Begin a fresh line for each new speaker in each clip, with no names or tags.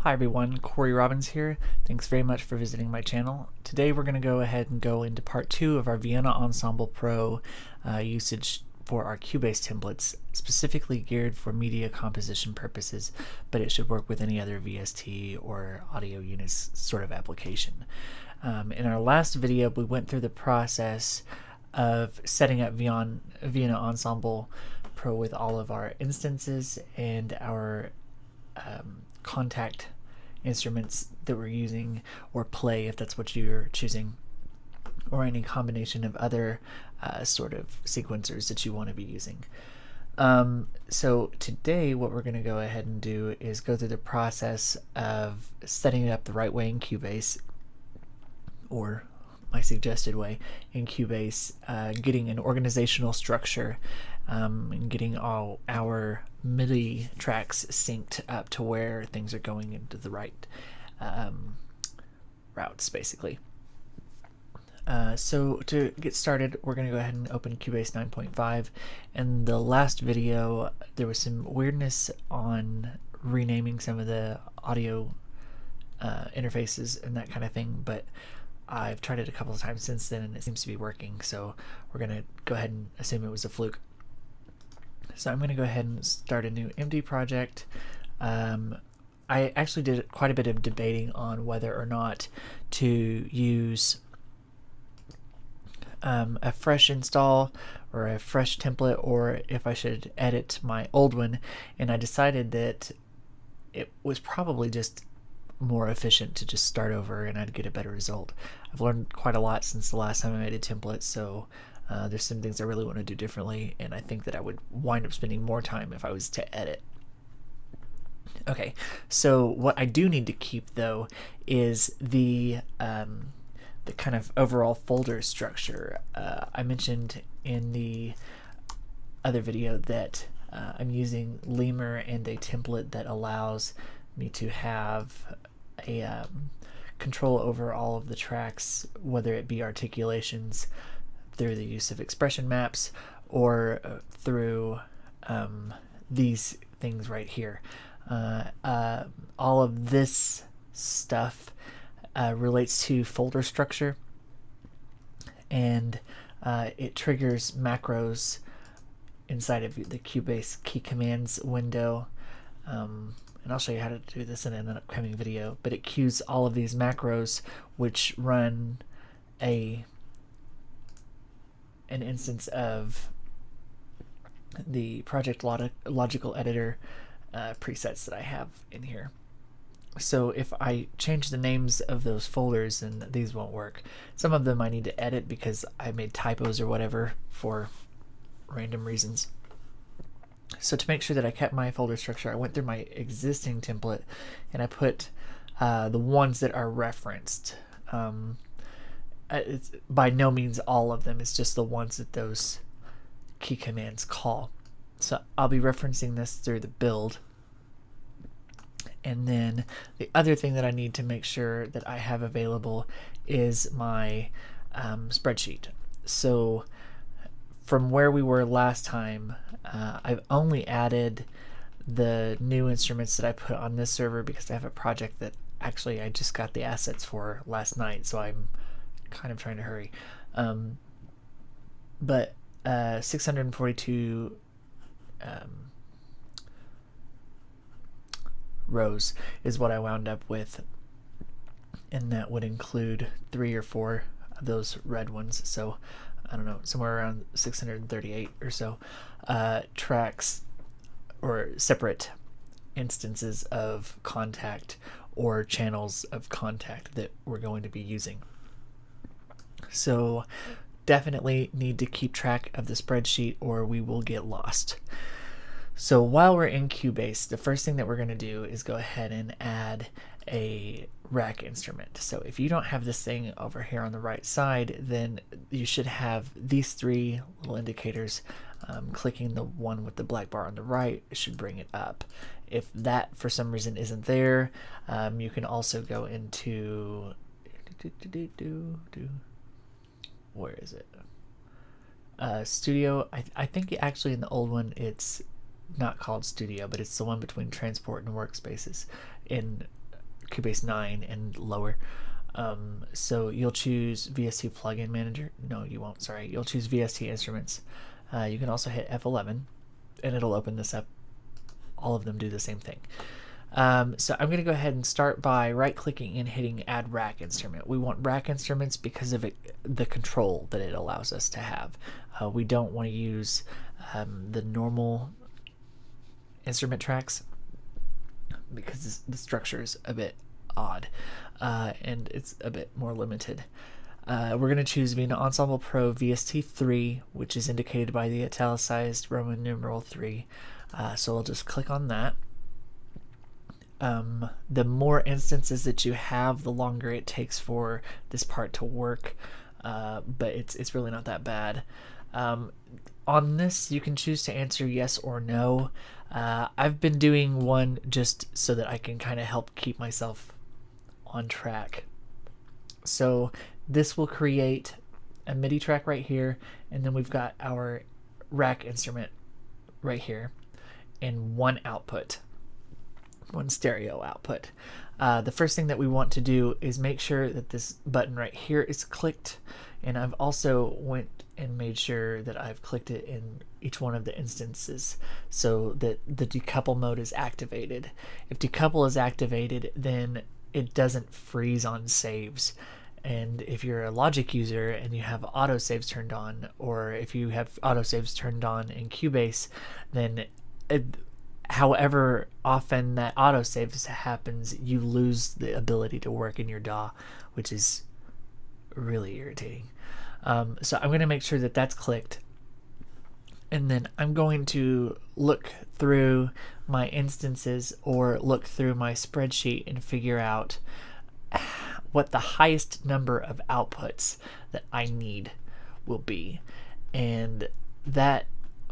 Hi everyone, Corey Robbins here. Thanks very much for visiting my channel. Today we're going to go ahead and go into part 2 of our Vienna Ensemble Pro usage for our Cubase templates, specifically geared for media composition purposes, but it should work with any other VST or audio units sort of application. In our last video, we went through the process of setting up Vienna Ensemble Pro with all of our instances and our contact instruments that we're using, or play if that's what you're choosing, or any combination of other sort of sequencers that you want to be using. So today what we're going to go ahead and do is go through the process of setting it up the right way in Cubase, or my suggested way in Cubase, getting an organizational structure, and getting all our MIDI tracks synced up to where things are going into the right routes, basically. So to get started, we're going to go ahead and open Cubase 9.5. In the last video, there was some weirdness on renaming some of the audio interfaces and that kind of thing, but I've tried it a couple of times since then and it seems to be working, so we're going to go ahead and assume it was a fluke. So I'm going to go ahead and start a new MD project. I actually did quite a bit of debating on whether or not to use a fresh install or a fresh template, or if I should edit my old one, and I decided that it was probably just more efficient to just start over and I'd get a better result. I've learned quite a lot since the last time I made a template, so there's some things I really want to do differently, and I think that I would wind up spending more time if I was to edit. Okay, so what I do need to keep though is the kind of overall folder structure. I mentioned in the other video that I'm using Lemur and a template that allows me to have a control over all of the tracks, whether it be articulations through the use of expression maps or through these things right here. All of this stuff relates to folder structure, and it triggers macros inside of the Cubase key commands window. And I'll show you how to do this in an upcoming video, but it cues all of these macros which run an instance of the project logical editor presets that I have in here. So if I change the names of those folders, then these won't work. Some of them I need to edit because I made typos or whatever for random reasons. So to make sure that I kept my folder structure, I went through my existing template and I put the ones that are referenced. It's by no means all of them, it's just the ones that those key commands call. So I'll be referencing this through the build. And then the other thing that I need to make sure that I have available is my spreadsheet. So from where we were last time, I've only added the new instruments that I put on this server because I have a project that actually I just got the assets for last night, so I'm kind of trying to hurry. But 642 rows is what I wound up with, and that would include 3 or 4 of those red ones, so I don't know, somewhere around 638 or so tracks or separate instances of contact or channels of contact that we're going to be using. So definitely need to keep track of the spreadsheet or we will get lost. So while we're in Cubase, the first thing that we're going to do is go ahead and add a rack instrument. So if you don't have this thing over here on the right side, then you should have these 3 little indicators. Clicking the one with the black bar on the right should bring it up. If that for some reason isn't there, you can also go into where is it? Studio. I think actually in the old one it's not called Studio, but it's the one between Transport and Workspaces. In Cubase 9 and lower. So you'll choose VST Plugin Manager. No, you won't. Sorry, you'll choose VST Instruments. You can also hit F11, and it'll open this up. All of them do the same thing. So I'm going to go ahead and start by right-clicking and hitting Add Rack Instrument. We want rack instruments because of the control that it allows us to have. We don't want to use the normal instrument tracks because the structure is a bit odd and it's a bit more limited. We're going to choose Vienna Ensemble Pro VST3, which is indicated by the italicized Roman numeral 3. So I'll just click on that. The more instances that you have, the longer it takes for this part to work, but it's really not that bad. On this, you can choose to answer yes or no. I've been doing one just so that I can kind of help keep myself on track. So this will create a MIDI track right here, and then we've got our rack instrument right here, and one output. One stereo output. The first thing that we want to do is make sure that this button right here is clicked, and I've also went and made sure that I've clicked it in each one of the instances so that the decouple mode is activated. If decouple is activated, then it doesn't freeze on saves. And if you're a Logic user and you have autosaves turned on, or if you have autosaves turned on in Cubase, then however often that autosave happens, you lose the ability to work in your DAW, which is really irritating. So I'm going to make sure that that's clicked, and then I'm going to look through my instances or look through my spreadsheet and figure out what the highest number of outputs that I need will be, and that,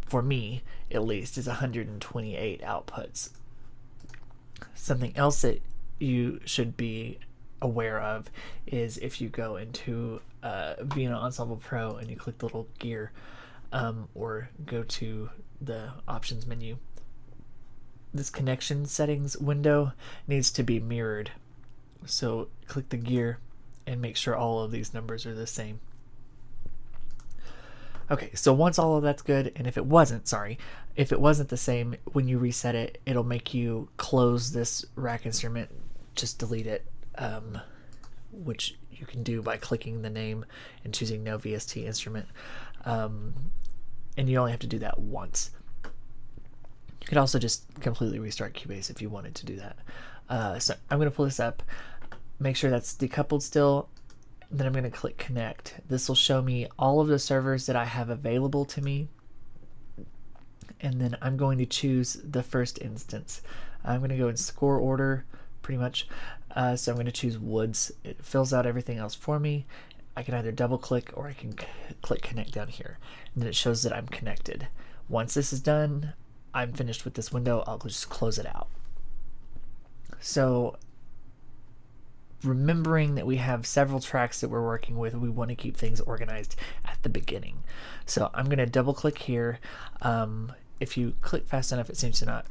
for me at least, is 128 outputs. Something else that you should be aware of is if you go into Vienna Ensemble Pro and you click the little gear, or go to the options menu, this connection settings window needs to be mirrored. So click the gear and make sure all of these numbers are the same. Okay, so once all of that's good, and if it wasn't the same, when you reset it, it'll make you close this rack instrument, just delete it, which you can do by clicking the name and choosing no VST instrument. And you only have to do that once. You could also just completely restart Cubase if you wanted to do that. So I'm going to pull this up, make sure that's decoupled still. Then I'm going to click connect. This will show me all of the servers that I have available to me, and then I'm going to choose the first instance. I'm going to go in score order pretty much. So I'm going to choose Woods. It fills out everything else for me. I can either double click or I can click connect down here, and then it shows that I'm connected. Once this is done, I'm finished with this window. I'll just close it out. So remembering that we have several tracks that we're working with, we want to keep things organized at the beginning. So I'm going to double click here. If you click fast enough, it seems to not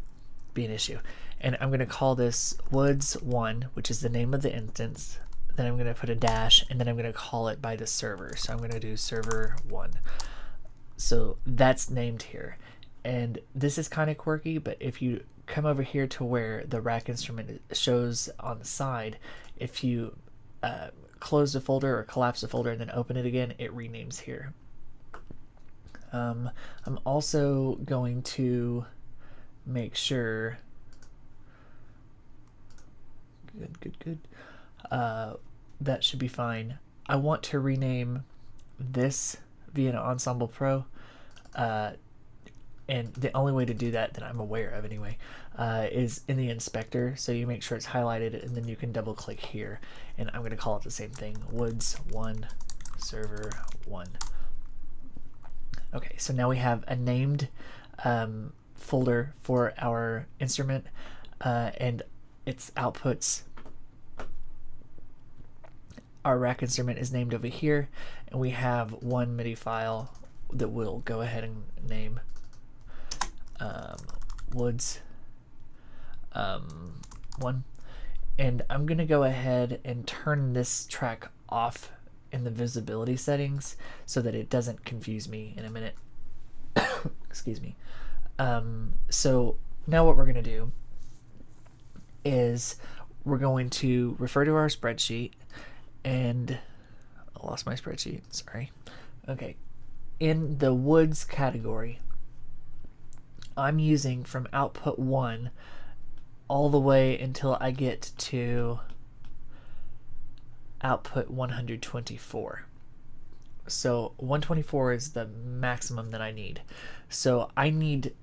be an issue. And I'm going to call this Woods 1, which is the name of the instance. Then I'm going to put a dash, and then I'm going to call it by the server. So I'm going to do server 1. So that's named here. And this is kind of quirky, but if you come over here to where the rack instrument shows on the side, if you close the folder or collapse the folder and then open it again, it renames here. I'm also going to make sure, good, that should be fine. I want to rename this Vienna Ensemble Pro, and the only way to do that I'm aware of anyway, is in the inspector. So you make sure it's highlighted, and then you can double click here, and I'm going to call it the same thing, Woods 1 server 1. Okay, so now we have a named folder for our instrument, and its outputs. Our rack instrument is named over here, and we have one MIDI file that we'll go ahead and name Woods 1, And I'm going to go ahead and turn this track off in the visibility settings so that it doesn't confuse me in a minute. Excuse me. So now what we're going to do is we're going to refer to our spreadsheet, and I lost my spreadsheet, sorry. Okay, in the Woods category, I'm using from output 1 all the way until I get to output 124. So 124 is the maximum that I need. So I need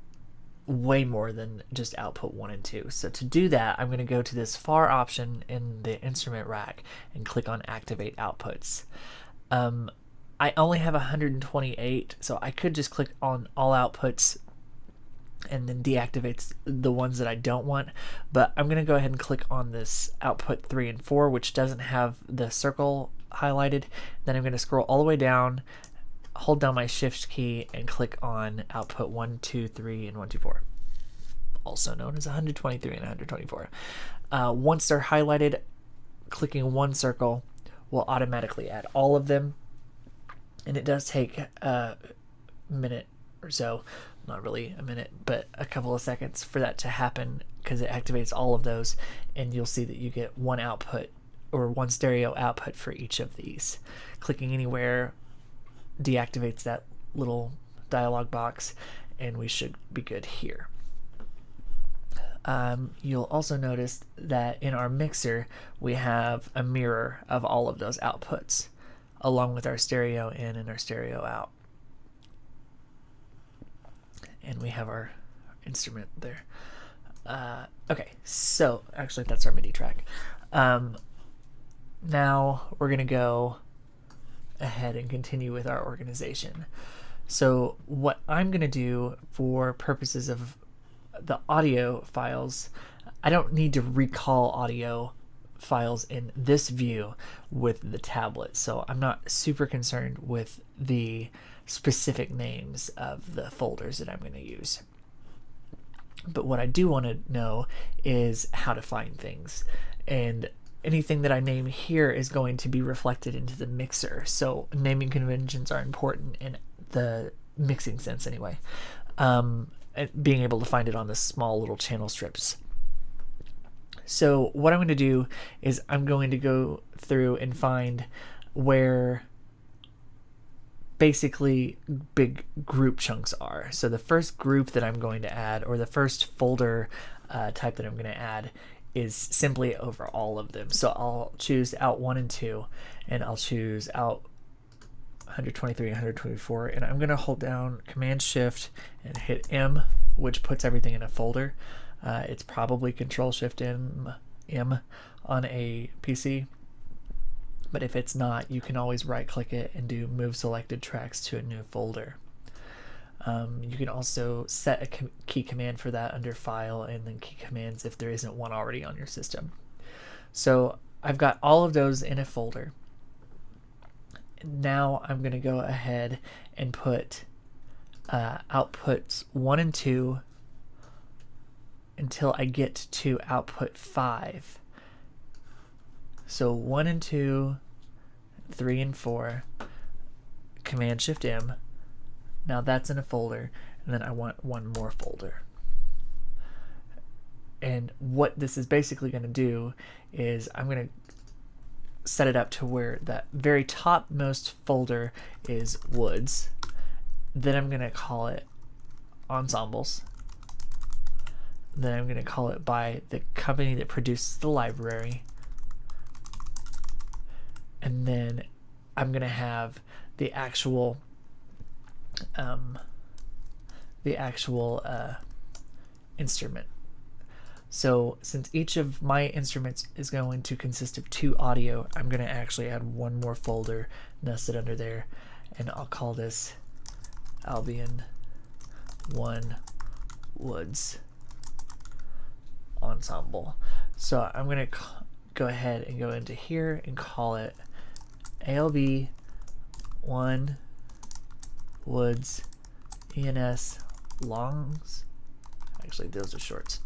way more than just output 1 and 2. So to do that, I'm going to go to this far option in the instrument rack and click on activate outputs. I only have 128, so I could just click on all outputs and then deactivates the ones that I don't want, but I'm going to go ahead and click on this output 3 and 4, which doesn't have the circle highlighted. Then I'm going to scroll all the way down, hold down my shift key, and click on output 1, 2, 3, and 1, 2, 4, also known as 123 and 124. Once they're highlighted, clicking one circle will automatically add all of them, and it does take a minute or so, not really a minute, but a couple of seconds for that to happen, because it activates all of those, and you'll see that you get one output or one stereo output for each of these. Clicking anywhere deactivates that little dialog box, and we should be good here. You'll also notice that in our mixer we have a mirror of all of those outputs, along with our stereo in and our stereo out. And we have our instrument there. Okay, so actually that's our MIDI track. Now we're going to go ahead and continue with our organization. So what I'm going to do for purposes of the audio files, I don't need to recall audio files in this view with the tablet, so I'm not super concerned with the specific names of the folders that I'm going to use. But what I do want to know is how to find things, and anything that I name here is going to be reflected into the mixer, so naming conventions are important in the mixing sense anyway. Being able to find it on the small little channel strips. So what I'm going to do is I'm going to go through and find where basically big group chunks are. So the first group that I'm going to add, or the first folder type that I'm going to add, is simply over all of them. So I'll choose out 1 and 2, and I'll choose out 123 and 124, and I'm going to hold down Command Shift and hit M, which puts everything in a folder. It's probably Control Shift M on a PC, but if it's not, you can always right click it and do Move Selected Tracks to a new folder. You can also set a key command for that under File and then Key Commands if there isn't one already on your system. So I've got all of those in a folder. Now I'm going to go ahead and put outputs 1 and 2 until I get to output 5. So 1 and 2, 3 and 4, Command Shift M. Now that's in a folder, and then I want one more folder. And what this is basically going to do is I'm going to set it up to where that very topmost folder is Woods. Then I'm going to call it Ensembles. Then I'm going to call it by the company that produces the library. And then I'm going to have the actual instrument. So since each of my instruments is going to consist of 2 audio, I'm going to actually add one more folder nested under there, and I'll call this Albion 1 Woods Ensemble. So I'm going to go ahead and go into here and call it ALB 1 Woods ENS Longs. Actually, those are shorts.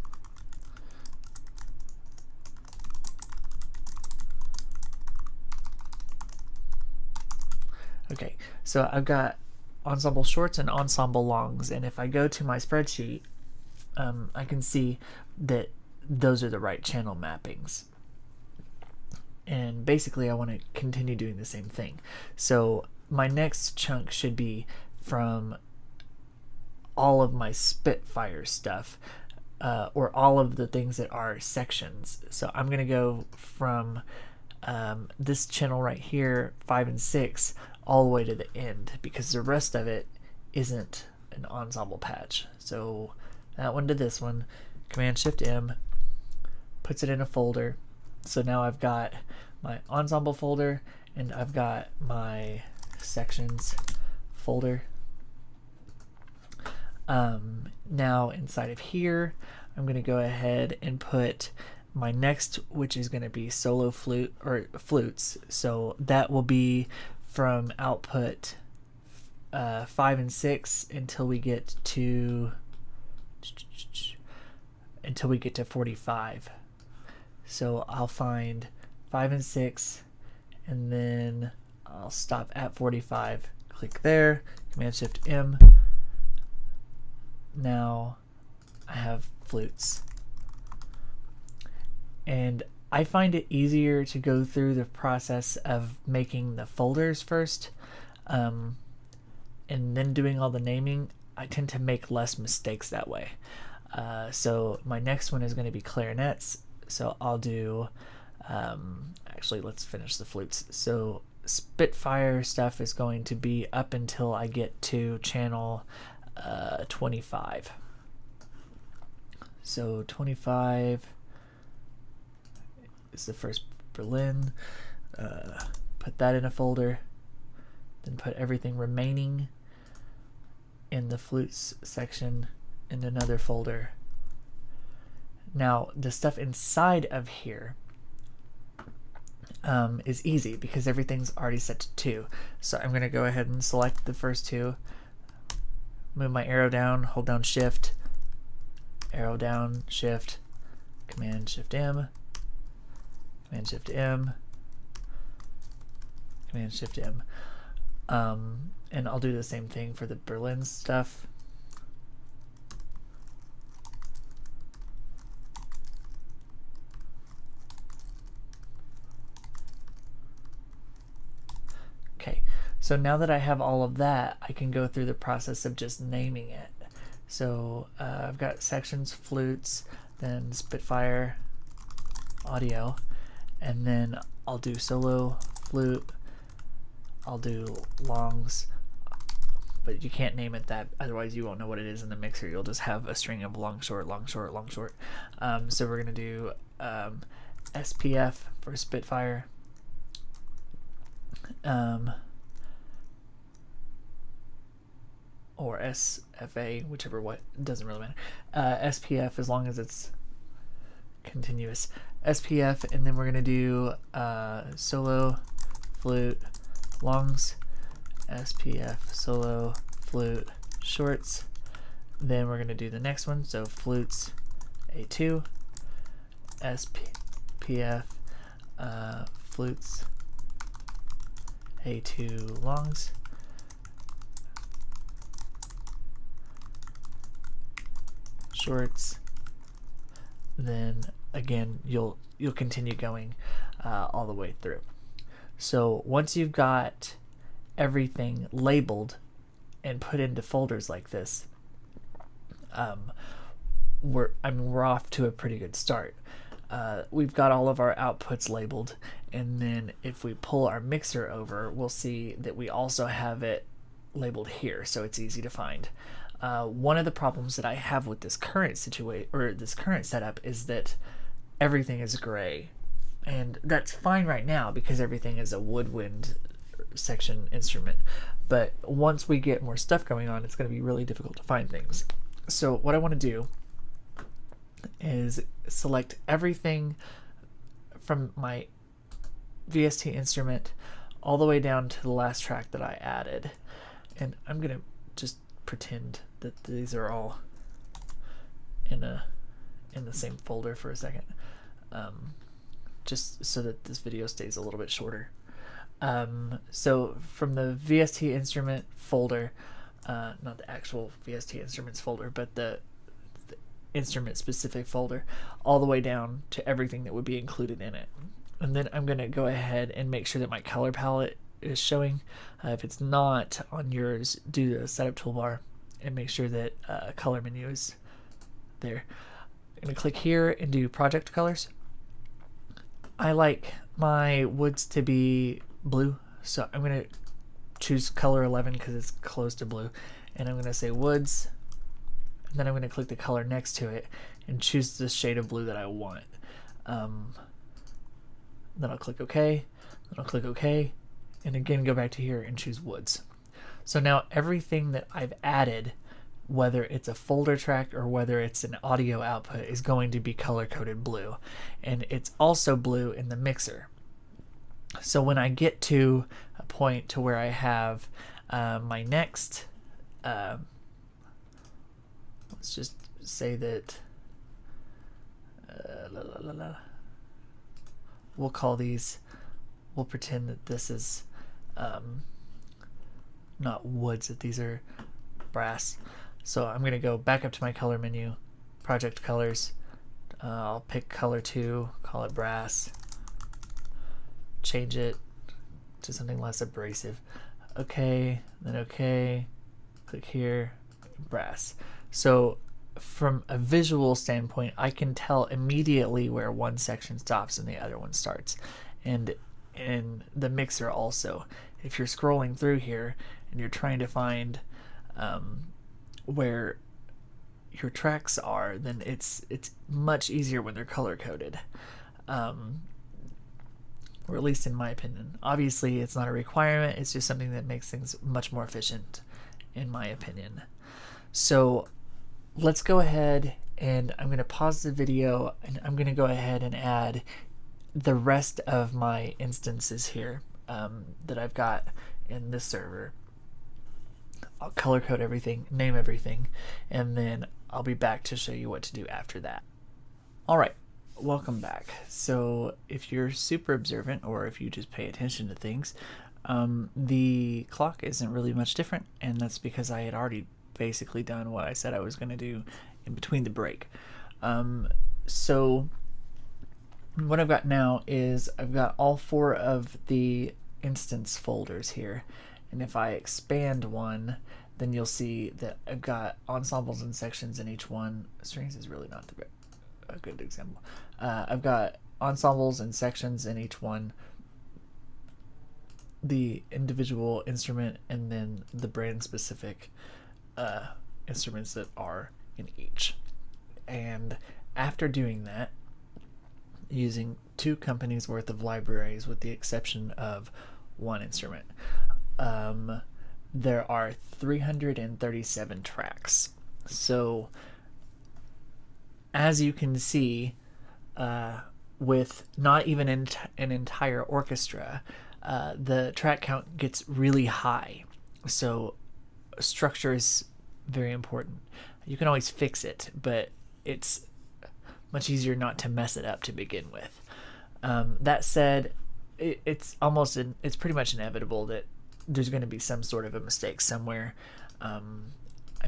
Okay, so I've got ensemble shorts and ensemble longs, and if I go to my spreadsheet, I can see that those are the right channel mappings. And basically I want to continue doing the same thing. So my next chunk should be from all of my Spitfire stuff, or all of the things that are sections. So I'm going to go from this channel right here, 5 and 6, all the way to the end, because the rest of it isn't an ensemble patch. So that one to this one, Command-Shift-M, puts it in a folder. So now I've got my ensemble folder and I've got my sections folder. Now inside of here, I'm going to go ahead and put my next, which is going to be solo flute or flutes. So that will be from output 5 and 6 until we get to 45. So I'll find 5 and 6, and then I'll stop at 45. Click there, Command-Shift-M. Now I have flutes. And I find it easier to go through the process of making the folders first, and then doing all the naming. I tend to make less mistakes that way. So my next one is going to be clarinets. So I'll do, actually let's finish the flutes. So Spitfire stuff is going to be up until I get to channel 25. So 25 is the first Berlin. Put that in a folder, then put everything remaining in the flutes section in another folder. Now the stuff inside of here is easy because everything's already set to 2. So I'm going to go ahead and select the first 2, move my arrow down, hold down Shift, arrow down, Shift, Command-Shift-M, Command-Shift-M, Command-Shift-M. And I'll do the same thing for the Berlin stuff. Okay, so now that I have all of that, I can go through the process of just naming it. So I've got sections, flutes, then Spitfire, audio, and then I'll do solo, flute, I'll do longs, but you can't name it that, otherwise you won't know what it is in the mixer. You'll just have a string of long, short, long, short, long, short. So we're going to do SPF for Spitfire, or SFA, whichever, what, doesn't really matter. SPF as long as it's continuous. SPF, and then we're going to do solo, flute, longs, SPF, solo, flute, shorts. Then we're going to do the next one, so flutes, A2, SPF, flutes, A2 longs, shorts. Then again, you'll continue going all the way through. So once you've got everything labeled and put into folders like this, we're off to a pretty good start. We've got all of our outputs labeled, and then if we pull our mixer over, we'll see that we also have it labeled here, so it's easy to find. One of the problems that I have with this current setup is that everything is gray, and that's fine right now because everything is a woodwind section instrument. But once we get more stuff going on, it's going to be really difficult to find things. So what I want to do is select everything from my VST instrument all the way down to the last track that I added, and I'm going to just pretend that these are all in the same folder for a second, just so that this video stays a little bit shorter. So from the VST instrument folder, not the actual VST instruments folder, but the instrument specific folder, all the way down to everything that would be included in it. And then I'm going to go ahead and make sure that my color palette is showing. If it's not on yours, do the setup toolbar and make sure that color menu is there. I'm going to click here and do project colors. I like my woods to be blue, so I'm going to choose color 11 because it's close to blue, and I'm going to say woods, and then I'm going to click the color next to it and choose the shade of blue that I want. Then I'll click OK, then I'll click OK, and again go back to here and choose woods. So now everything that I've added, whether it's a folder track or whether it's an audio output, is going to be color-coded blue, and it's also blue in the mixer. So when I get to a point to where I have my next, let's just say that, we'll call these, we'll pretend that this is not woods, that these are brass. So I'm going to go back up to my color menu, project colors. I'll pick color 2, call it brass, change it to something less abrasive. Okay, then okay, click here, brass. So from a visual standpoint, I can tell immediately where one section stops and the other one starts. And in the mixer also, if you're scrolling through here and you're trying to find where your tracks are, then it's much easier when they're color coded, or at least in my opinion. Obviously it's not a requirement, it's just something that makes things much more efficient in my opinion. So let's go ahead and I'm going to pause the video and I'm going to go ahead and add the rest of my instances here that I've got in this server. I'll color code everything, name everything, and then I'll be back to show you what to do after that. Alright, welcome back. So if you're super observant, or if you just pay attention to things, the clock isn't really much different, and that's because I had already basically done what I said I was going to do in between the break. So what I've got now is I've got all 4 of the instance folders here, and if I expand one, then you'll see that I've got ensembles and sections in each one. Strings is really not a good example. I've got ensembles and sections in each one, the individual instrument, and then the brand specific instruments that are in each. And after doing that, using 2 companies worth of libraries with the exception of 1 instrument, there are 337 tracks. So as you can see, with not even an entire orchestra, the track count gets really high. So structure is very important. You can always fix it, but it's much easier not to mess it up to begin with. That said, it's pretty much inevitable that there's going to be some sort of a mistake somewhere. I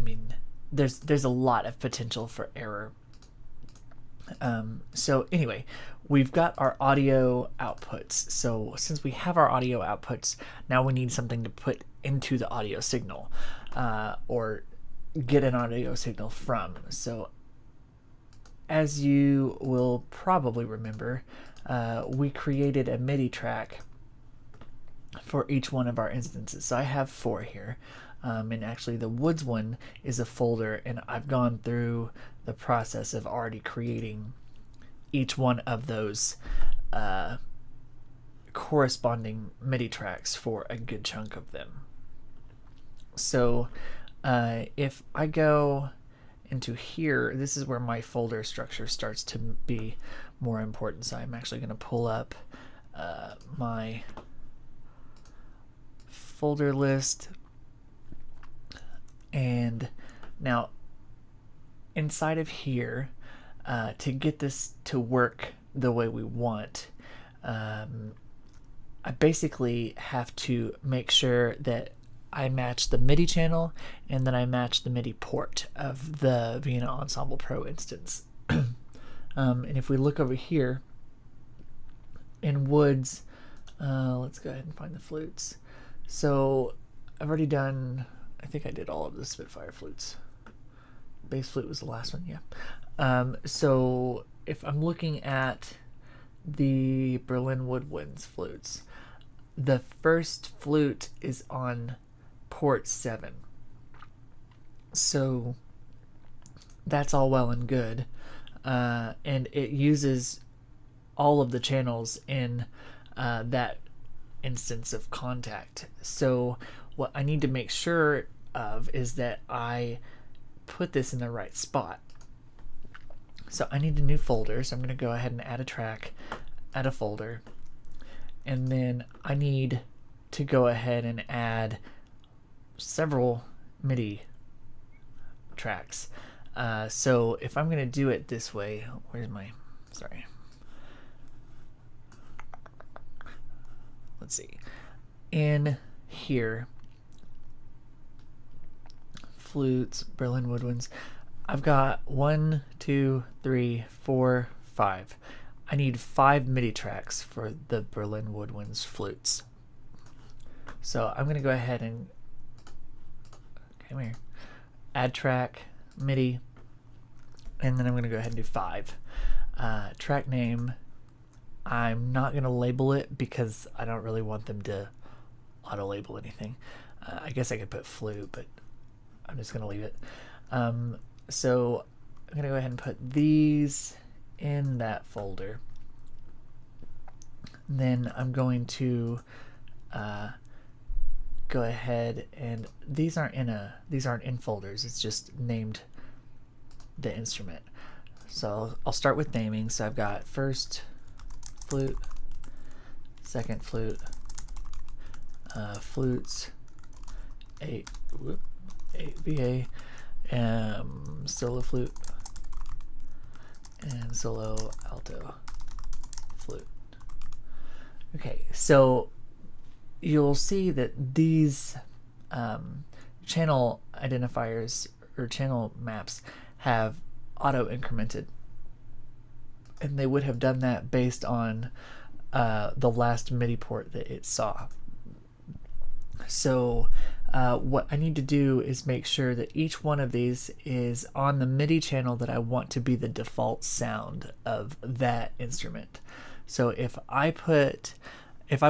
mean, there's a lot of potential for error. So anyway, we've got our audio outputs. So since we have our audio outputs, now we need something to put into the audio signal, or get an audio signal from. So as you will probably remember, we created a MIDI track for each one of our instances. So I have 4 here, and actually the woods one is a folder, and I've gone through the process of already creating each one of those corresponding MIDI tracks for a good chunk of them. So if I go into here, this is where my folder structure starts to be more important. So I'm actually going to pull up my folder list, and now inside of here, to get this to work the way we want, I basically have to make sure that I match the MIDI channel and then I match the MIDI port of the Vienna Ensemble Pro instance. And if we look over here in Woods, let's go ahead and find the flutes. So I've already done, I think I did all of the Spitfire flutes. Bass flute was the last one, yeah. So if I'm looking at the Berlin Woodwinds flutes, the first flute is on port 7. So that's all well and good. And it uses all of the channels in that instance of contact. So what I need to make sure of is that I put this in the right spot. So I need a new folder, so I'm going to go ahead and add a track, add a folder, and then I need to go ahead and add several MIDI tracks. So if I'm going to do it this way, where's my, sorry. Let's see. In here, flutes, Berlin Woodwinds, I've got 1, 2, 3, 4, 5. I need 5 MIDI tracks for the Berlin Woodwinds flutes. So I'm going to go ahead and come here, add track, MIDI, and then I'm going to go ahead and do 5. Track name, I'm not going to label it because I don't really want them to auto-label anything. I guess I could put flute, but I'm just going to leave it. So I'm going to go ahead and put these in that folder. Then I'm going to go ahead and these aren't in folders. It's just named the instrument. So I'll start with naming. So I've got first flute, second flute, flutes, 8 VA, solo flute, and solo alto flute. Okay, so you'll see that these channel identifiers or channel maps have auto incremented, and they would have done that based on the last MIDI port that it saw. So what I need to do is make sure that each one of these is on the MIDI channel that I want to be the default sound of that instrument. So if I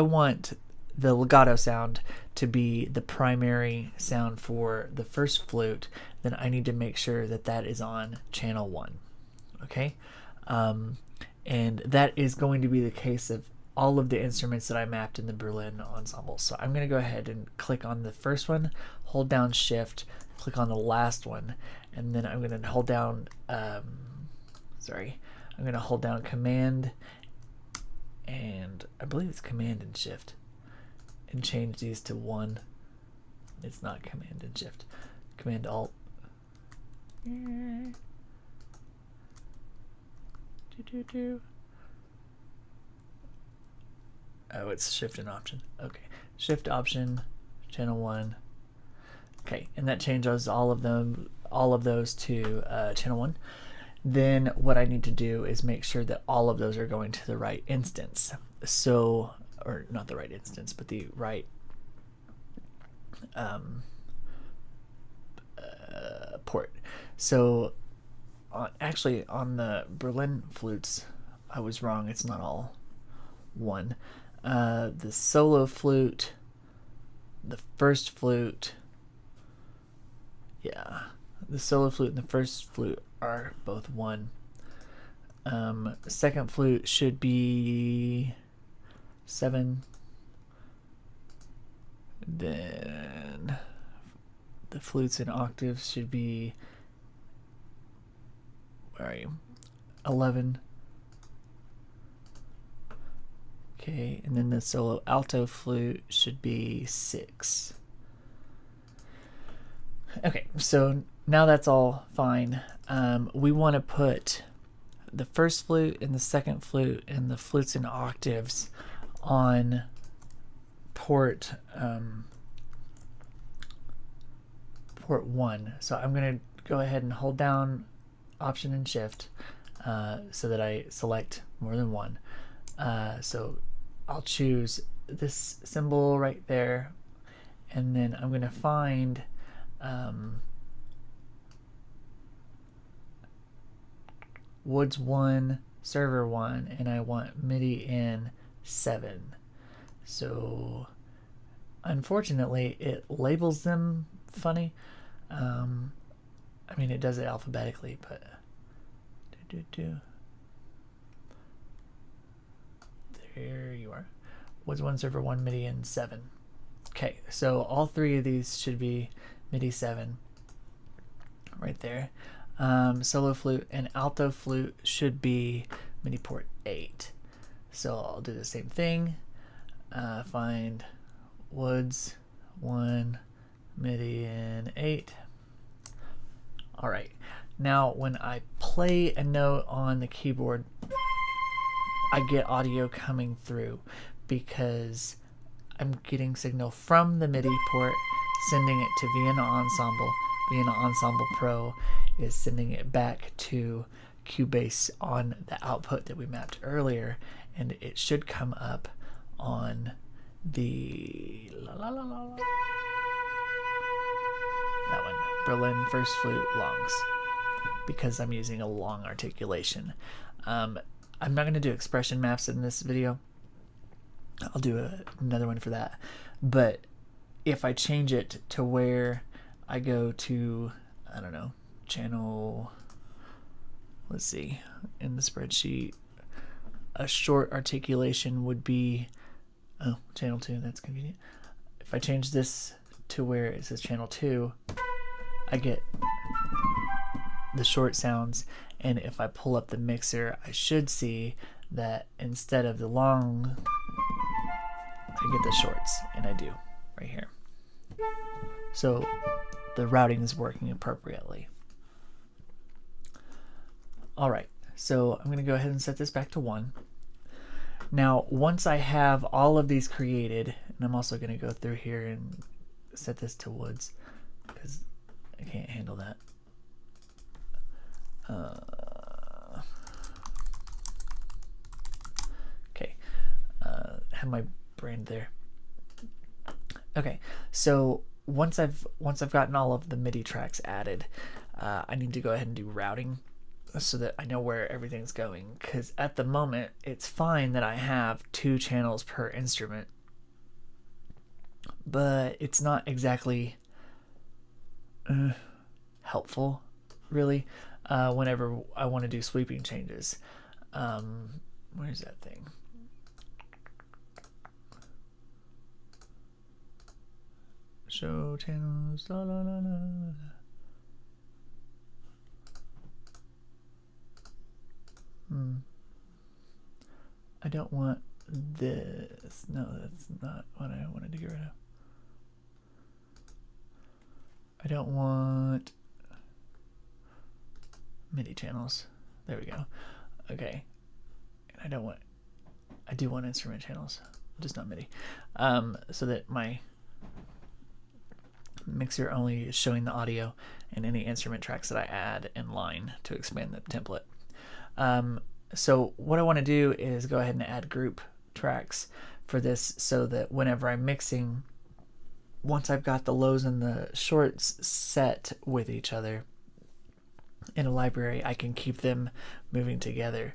want the legato sound to be the primary sound for the first flute, then I need to make sure that that is on channel 1. Okay? And that is going to be the case of all of the instruments that I mapped in the Berlin Ensemble. So I'm going to go ahead and click on the first one, hold down Shift, click on the last one, and then I'm going to hold down, I'm going to hold down Command, and I believe it's Command and Shift, and change these to 1. It's not Command and Shift. Command Alt. Oh, it's Shift and Option. Okay, Shift Option, channel 1. Okay, and that changes all of those to channel 1. Then what I need to do is make sure that all of those are going to the right instance. So, or not the right instance, but the right port. So, actually, on the Berlin flutes, I was wrong. It's not all 1. The solo flute, the first flute, yeah, the solo flute and the first flute are both 1. Second flute should be 7. Then the flutes in octaves should be, where are you? 11. Okay, and then the solo alto flute should be 6. Okay, so now that's all fine. We want to put the first flute and the second flute and the flutes in octaves on port port 1. So I'm going to go ahead and hold down Option and Shift so that I select more than one. So I'll choose this symbol right there, and then I'm going to find Woods 1, Server 1, and I want MIDI in 7. So unfortunately it labels them funny. I mean, it does it alphabetically, but there you are. Woods 1, Server 1, MIDI in 7. Okay, so all three of these should be MIDI 7 right there. Solo flute and alto flute should be MIDI port 8. So I'll do the same thing. Find Woods 1, MIDI in 8. All right. Now, when I play a note on the keyboard, I get audio coming through because I'm getting signal from the MIDI port, sending it to Vienna Ensemble. Vienna Ensemble Pro is sending it back to Cubase on the output that we mapped earlier, and it should come up on the that one, Berlin First Flute Longs, because I'm using a long articulation. I'm not going to do expression maps in this video. I'll do another one for that. But if I change it to where I go to, I don't know, channel, let's see, in the spreadsheet, a short articulation would be, oh, channel 2, that's convenient. If I change this to where it says channel 2, I get the short sounds, and if I pull up the mixer, I should see that instead of the long, I get the shorts, and I do right here. So the routing is working appropriately. All right, so I'm going to go ahead and set this back to 1. Now, once I have all of these created, and I'm also going to go through here and set this to Woods because I can't handle that. Okay, have my brand there. Okay, so once I've gotten all of the MIDI tracks added, I need to go ahead and do routing so that I know where everything's going, because at the moment it's fine that I have 2 channels per instrument, but it's not exactly helpful really whenever I want to do sweeping changes. Where's that thing? Show channels, la, la, la, la. I don't want this. No, that's not what I wanted to get rid of. I don't want MIDI channels. There we go. Okay. And I do want instrument channels, just not MIDI. So that my mixer only is showing the audio and any instrument tracks that I add in line to expand the template. So what I want to do is go ahead and add group tracks for this so that whenever I'm mixing, once I've got the lows and the shorts set with each other in a library, I can keep them moving together.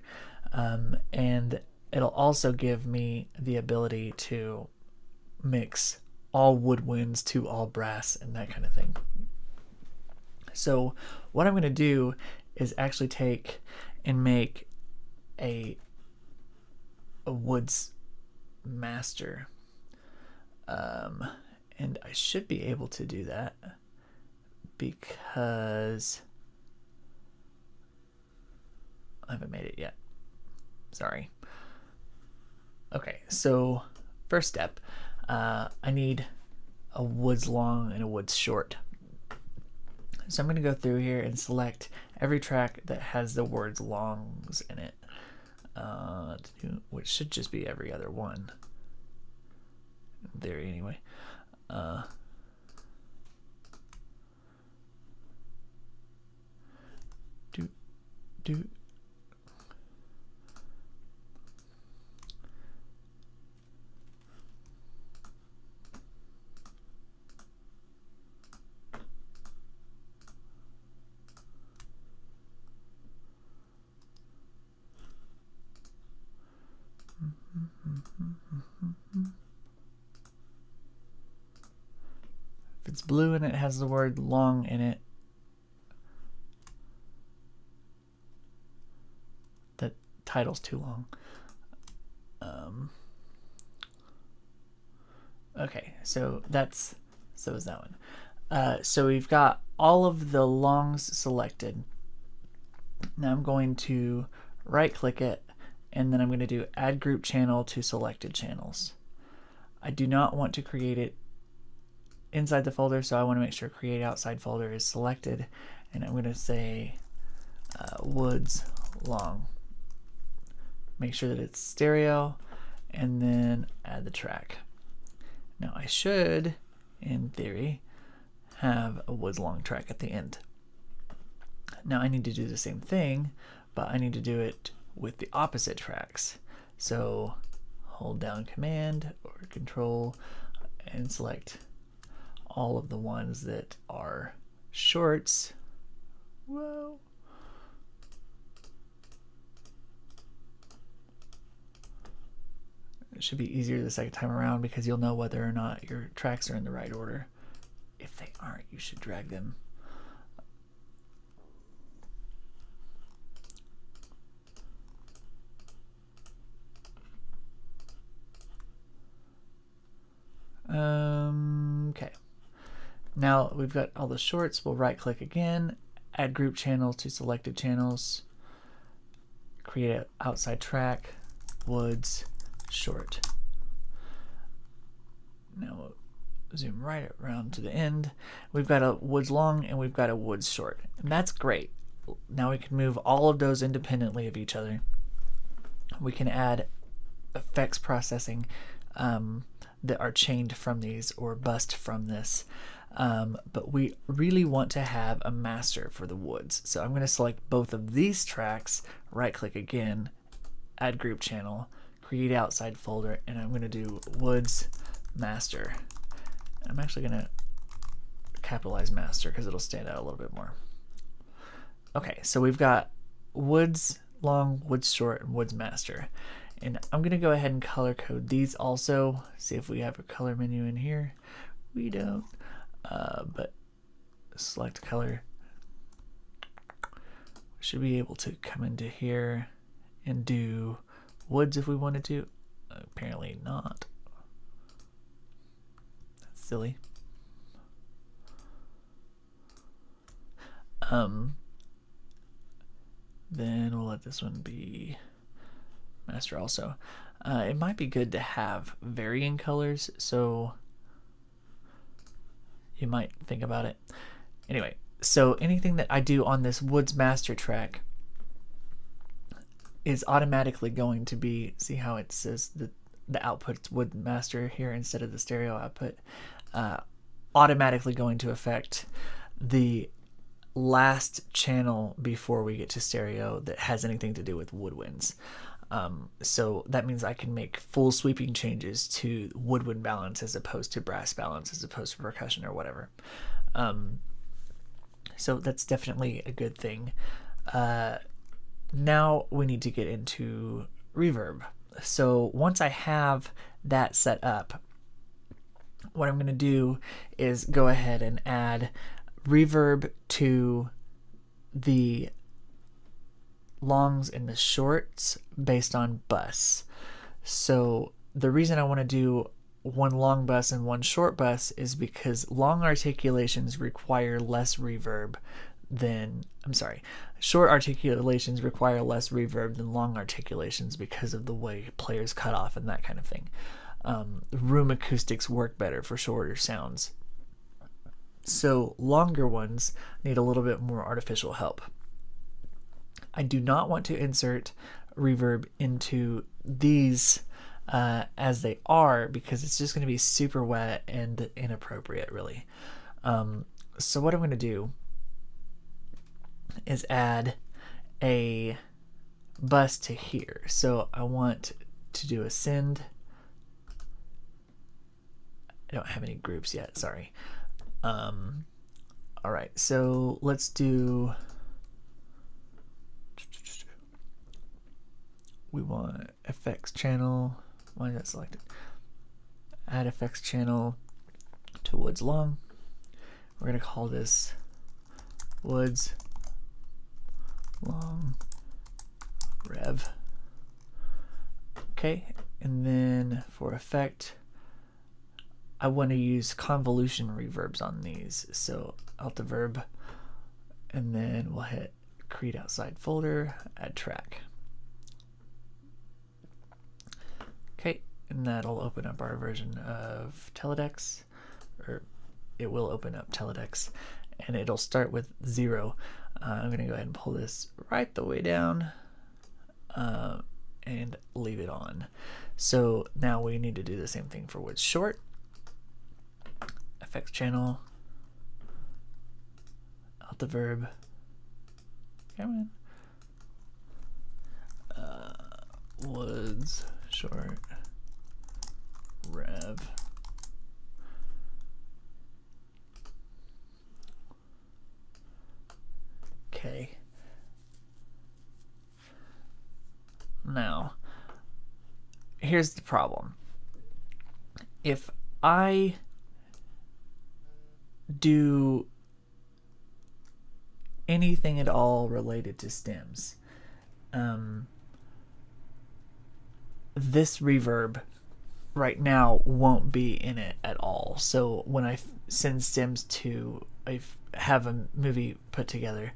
And it'll also give me the ability to mix all woodwinds to all brass and that kind of thing. So what I'm going to do is actually take and make a woods master, and I should be able to do that because I haven't made it yet. Sorry. Okay, so first step, I need a woods long and a woods short. So I'm going to go through here and select every track that has the words longs in it, which should just be every other one. theory anyway. Do if it's blue and it has the word long in it, the title's too long. Okay, so is that one. So we've got all of the longs selected. Now I'm going to right click it, and then I'm going to do add group channel to selected channels. I do not want to create it inside the folder, so I want to make sure create outside folder is selected, and I'm going to say woods long. Make sure that it's stereo, and then add the track. Now I should, in theory, have a woods long track at the end. Now I need to do the same thing, but I need to do it with the opposite tracks. So hold down Command or Control and select all of the ones that are shorts. Whoa. It should be easier the second time around because you'll know whether or not your tracks are in the right order. If they aren't, you should drag them. Okay. Now we've got all the shorts. We'll right click again, add group channels to selected channels, create an outside track, woods, short. Now we'll zoom right around to the end. We've got a woods long and we've got a woods short, and that's great. Now we can move all of those independently of each other. We can add effects processing that are chained from these or bust from this, but we really want to have a master for the woods. So I'm going to select both of these tracks, right click again, add group channel, create outside folder, and I'm going to do woods master. I'm actually going to capitalize master because it'll stand out a little bit more. Okay, so we've got woods long, woods short, and woods master. And I'm going to go ahead and color code these also. See if we have a color menu in here. We don't, but select color. We should be able to come into here and do woods if we wanted to. Apparently not. That's silly. Then we'll let this one be master also. It might be good to have varying colors, so you might think about it. Anyway, so anything that I do on this woods master track is automatically going to be, see how it says the output's wood master here instead of the stereo output, automatically going to affect the last channel before we get to stereo that has anything to do with woodwinds. So that means I can make full sweeping changes to woodwind balance as opposed to brass balance as opposed to percussion or whatever. So that's definitely a good thing. Now we need to get into reverb. So once I have that set up, what I'm going to do is go ahead and add reverb to the longs and the shorts based on bus. So the reason I want to do one long bus and one short bus is because long articulations require less reverb than, short articulations require less reverb than long articulations because of the way players cut off and that kind of thing. Room acoustics work better for shorter sounds. So longer ones need a little bit more artificial help. I do not want to insert reverb into these as they are, because it's just going to be super wet and inappropriate, really. So what I'm going to do is add a bus to here. So I want to do a send. I don't have any groups yet, sorry. All right, so let's do, we want effects channel. Why is that selected? Add effects channel to Woods Long. We're gonna call this Woods Long Rev. Okay, and then for effect, I want to use convolution reverbs on these. So Alt-Verb, and then we'll hit create outside folder, add track. Okay, and that'll open up our version of Teledex, or it will open up Teledex, and it'll start with 0. I'm going to go ahead and pull this right the way down and leave it on. So now we need to do the same thing for Woods Short. Effects channel, Alt-Verb, come on, Woods Short Rev. Okay. Now, here's the problem. If I do anything at all related to stems, this reverb right now won't be in it at all. So when I send stems to, I have a movie put together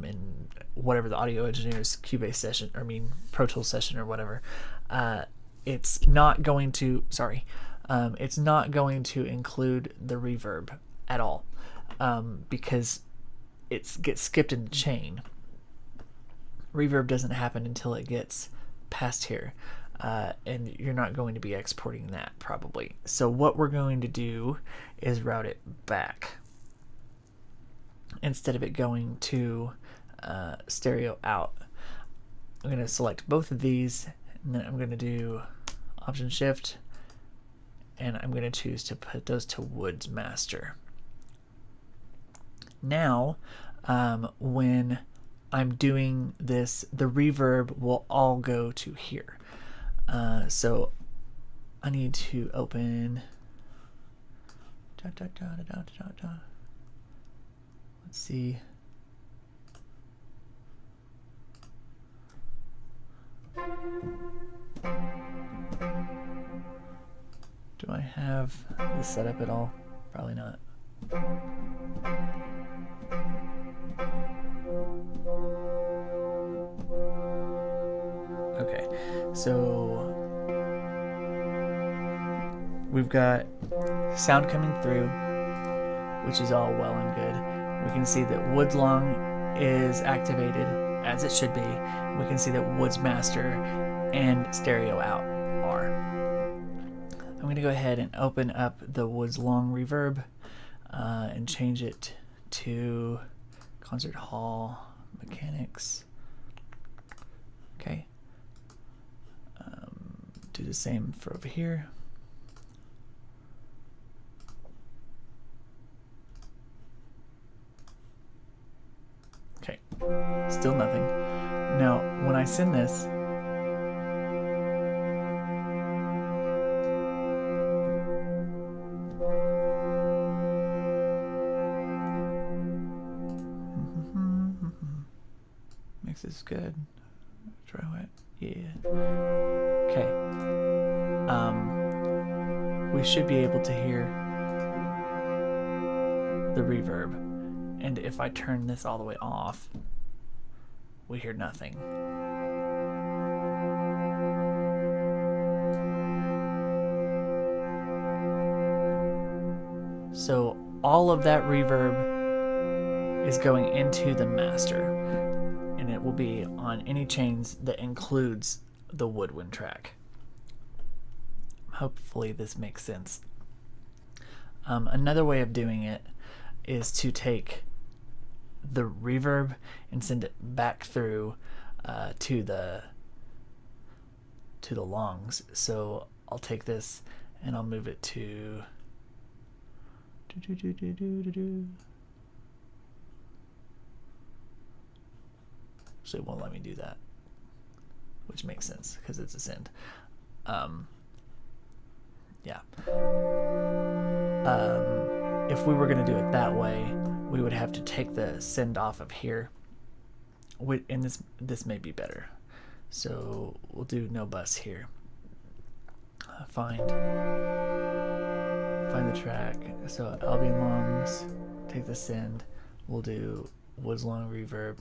in whatever the audio engineer's Cubase session, or I mean Pro Tools session or whatever, it's not going to, it's not going to include the reverb at all, because it gets skipped in the chain. Reverb doesn't happen until it gets past here, and you're not going to be exporting that probably. So what we're going to do is route it back. Instead of it going to stereo out, I'm going to select both of these, and then I'm going to do Option Shift, and I'm going to choose to put those to Woods Master. Now, when I'm doing this, the reverb will all go to here. So I need to open. Let's see. Do I have this set up at all? Probably not. Okay, so we've got sound coming through, which is all well and good. We can see that Woods Long is activated as it should be. We can see that Woods Master and Stereo Out are. I'm going to go ahead and open up the Woods Long reverb and change it to Concert Hall Mechanics. Okay. Do the same for over here. Okay, still nothing. Now, when I send this, mix this good. Try what? Yeah. Okay. We should be able to hear the reverb. And if I turn this all the way off, we hear nothing. So all of that reverb is going into the master, and it will be on any chains that includes the woodwind track. Hopefully this makes sense. Another way of doing it is to take the reverb and send it back through to the longs. So I'll take this and I'll move it to actually it won't let me do that, which makes sense because it's a send. Yeah. If we were going to do it that way, we would have to take the send off of here, and this may be better. So we'll do no bus here. Find the track. So Albion longs, take the send. We'll do Woods long reverb.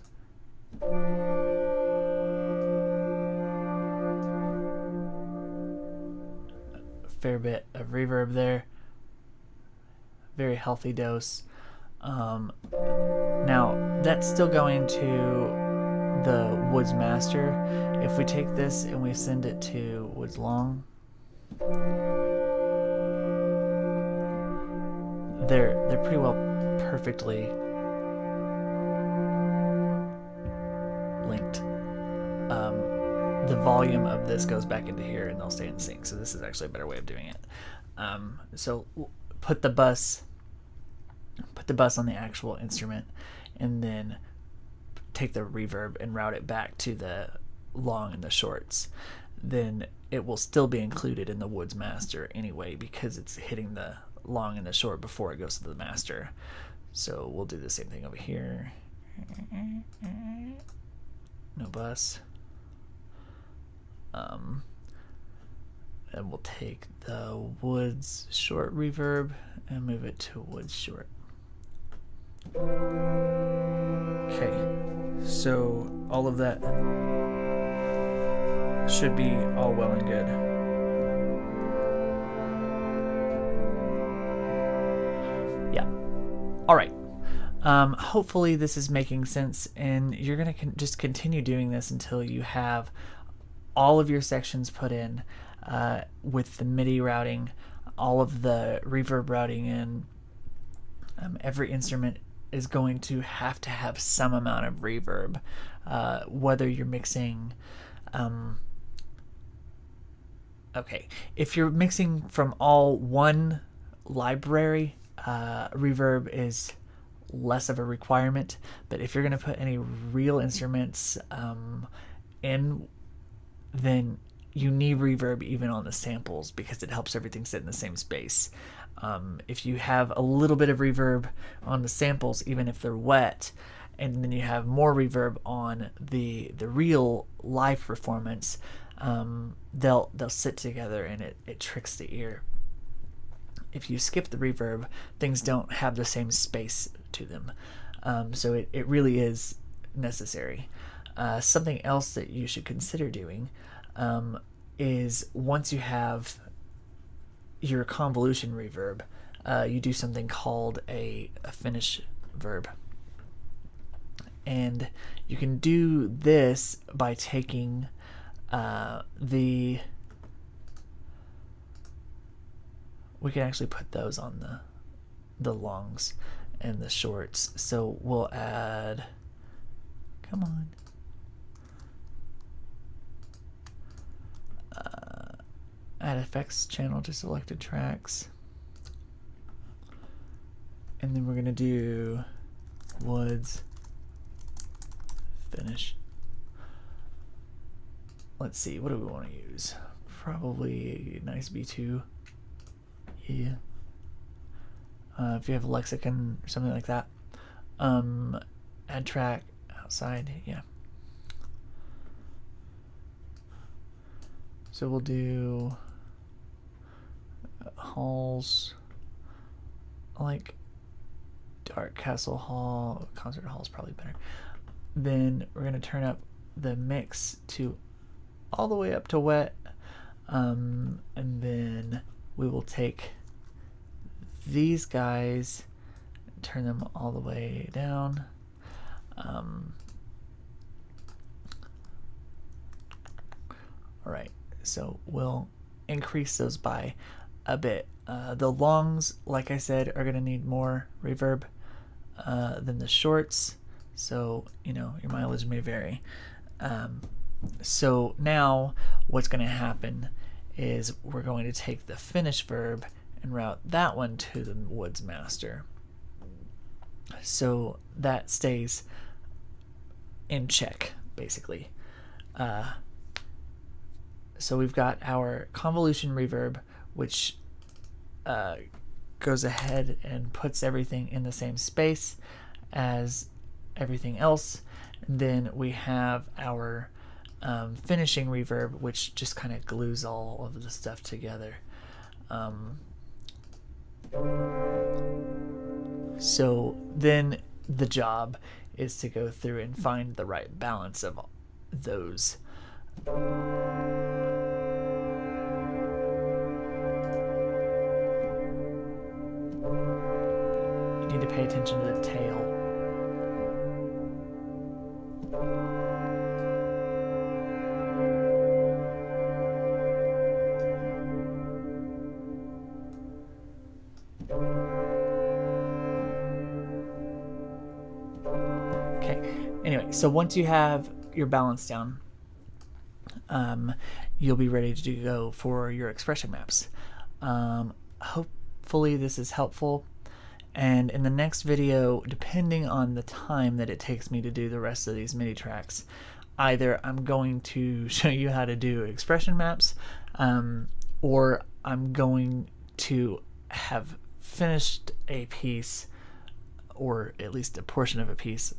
A fair bit of reverb there. Very healthy dose. Now that's still going to the Woods master. If we take this and we send it to Woods long, they're pretty well perfectly linked. The volume of this goes back into here and they'll stay in sync. So this is actually a better way of doing it. So put the bus on the actual instrument and then take the reverb and route it back to the long and the shorts. Then it will still be included in the Woods master anyway because it's hitting the long and the short before it goes to the master. So we'll do the same thing over here. No bus. And we'll take the Woods short reverb and move it to Woods short. Okay, so all of that should be all well and good. Yeah. All right. Hopefully this is making sense, and you're going to just continue doing this until you have all of your sections put in with the MIDI routing, all of the reverb routing in. Every instrument is going to have some amount of reverb, whether you're mixing. Okay, if you're mixing from all one library, reverb is less of a requirement. But if you're going to put any real instruments in, then you need reverb even on the samples because it helps everything sit in the same space. If you have a little bit of reverb on the samples, even if they're wet, and then you have more reverb on the real live performance, they'll sit together and it tricks the ear. If you skip the reverb, things don't have the same space to them. So it really is necessary. Something else that you should consider doing is once you have your convolution reverb, you do something called a finish verb. And you can do this by taking we can actually put those on the longs and the shorts. So we'll add, come on, add effects channel to selected tracks, and then we're gonna do Woods finish. Let's see, what do we want to use? Probably a nice B2. Yeah. If you have a lexicon or something like that. Add track outside, yeah. So we'll do halls, like Dark Castle Hall. Concert Hall is probably better. Then we're going to turn up the mix to all the way up to wet, and then we will take these guys and turn them all the way down. All right, so we'll increase those by a bit. The longs, like I said, are going to need more reverb than the shorts, so your mileage may vary. So now what's going to happen is we're going to take the finished verb and route that one to the Woods master, so that stays in check basically. So we've got our convolution reverb, which goes ahead and puts everything in the same space as everything else. And then we have our finishing reverb, which just kind of glues all of the stuff together. So then the job is to go through and find the right balance of those. You need to pay attention to the tail. Okay, anyway, so once you have your balance down, you'll be ready to go for your expression maps. Hopefully this is helpful, and in the next video, depending on the time that it takes me to do the rest of these MIDI tracks, either I'm going to show you how to do expression maps, or I'm going to have finished a piece, or at least a portion of a piece,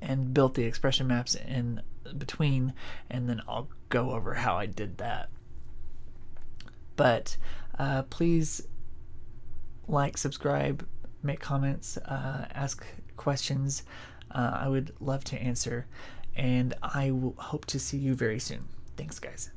and built the expression maps in between, and then I'll go over how I did that. But please like, subscribe, make comments, ask questions. I would love to answer, and I will hope to see you very soon. Thanks, guys.